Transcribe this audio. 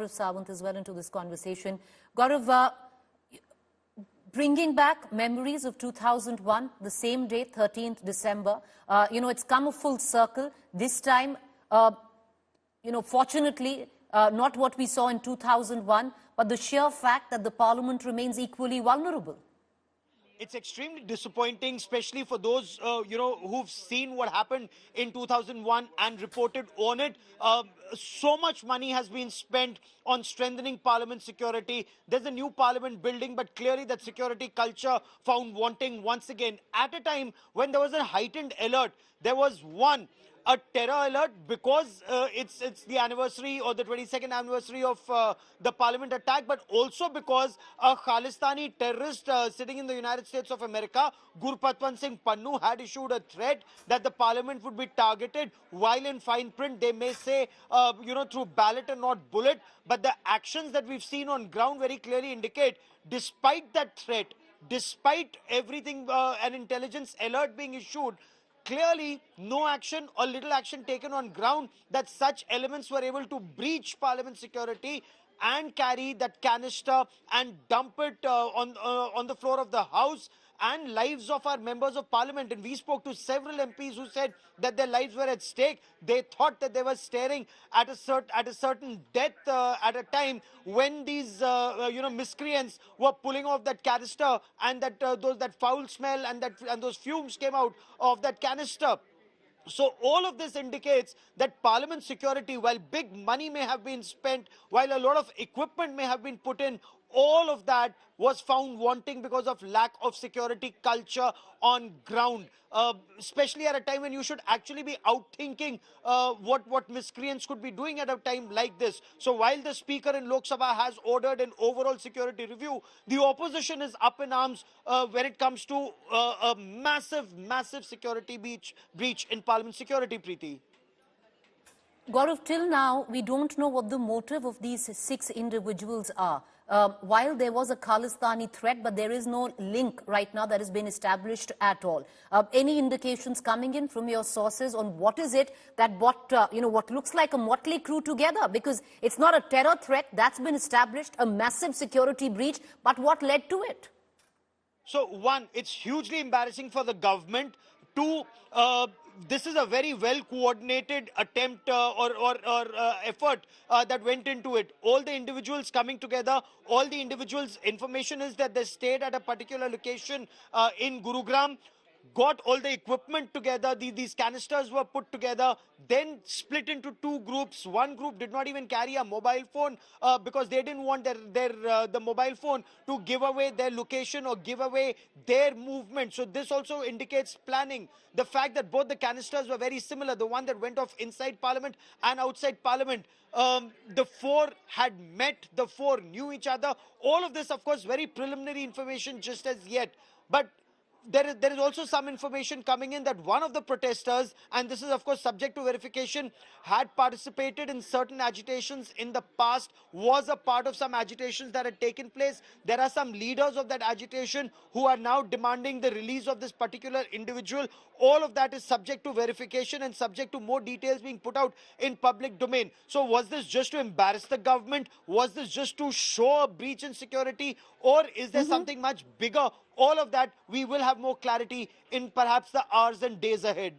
Gaurav Sawant as well into this conversation. Gaurav, bringing back memories of 2001, the same day, 13th December. It's come a full circle. This time, fortunately, not what we saw in 2001, but the sheer fact that the parliament remains equally vulnerable. It's extremely disappointing, especially for those, who've seen what happened in 2001 and reported on it. So much money has been spent on strengthening parliament security. There's a new parliament building, but clearly that security culture found wanting once again. At a time when there was a heightened alert, there was a terror alert because it's the anniversary or the 22nd anniversary of the parliament attack, but also because a Khalistani terrorist sitting in the United States of America, Gurpatwant Singh Pannu, had issued a threat that the parliament would be targeted, while in fine print they may say, through ballot and not bullet. But the actions that we've seen on ground very clearly indicate, despite that threat, despite everything, an intelligence alert being issued, clearly no action or little action taken on ground, that such elements were able to breach parliament security and carry that canister and dump it on the floor of the house and lives of our members of parliament. And we spoke to several MPs who said that their lives were at stake. They thought that they were staring at a certain death at a time when these miscreants were pulling off that canister, and that foul smell and those fumes came out of that canister. So all of this indicates that parliament security, while big money may have been spent, while a lot of equipment may have been put in, all of that was found wanting because of lack of security culture on ground, especially at a time when you should actually be outthinking what miscreants could be doing at a time like this. So while the Speaker in Lok Sabha has ordered an overall security review, the opposition is up in arms when it comes to a massive security breach in parliament security, Preeti. Gaurav, till now, we don't know what the motive of these 6 individuals are. While there was a Khalistani threat, but there is no link right now that has been established at all. Any indications coming in from your sources on what is it that brought, what looks like a motley crew together? Because it's not a terror threat that's been established, a massive security breach, but what led to it? So, one, it's hugely embarrassing for the government. Two, this is a very well coordinated attempt or effort that went into it. All the individuals coming together, all the individuals' information is that they stayed at a particular location in Gurugram, got all the equipment together. These canisters were put together, then split into 2 groups. One group did not even carry a mobile phone because they didn't want the mobile phone to give away their location or give away their movement. So this also indicates planning. The fact that both the canisters were very similar, the one that went off inside Parliament and outside Parliament. The 4 had met, the 4 knew each other. All of this, of course, very preliminary information just as yet. But there is also some information coming in that one of the protesters, and this is of course subject to verification, had participated in certain agitations in the past, was a part of some agitations that had taken place. There are some leaders of that agitation who are now demanding the release of this particular individual. All of that is subject to verification and subject to more details being put out in public domain. So was this just to embarrass the government? Was this just to show a breach in security? Or is there something much bigger? All of that, we will have more clarity in perhaps the hours and days ahead.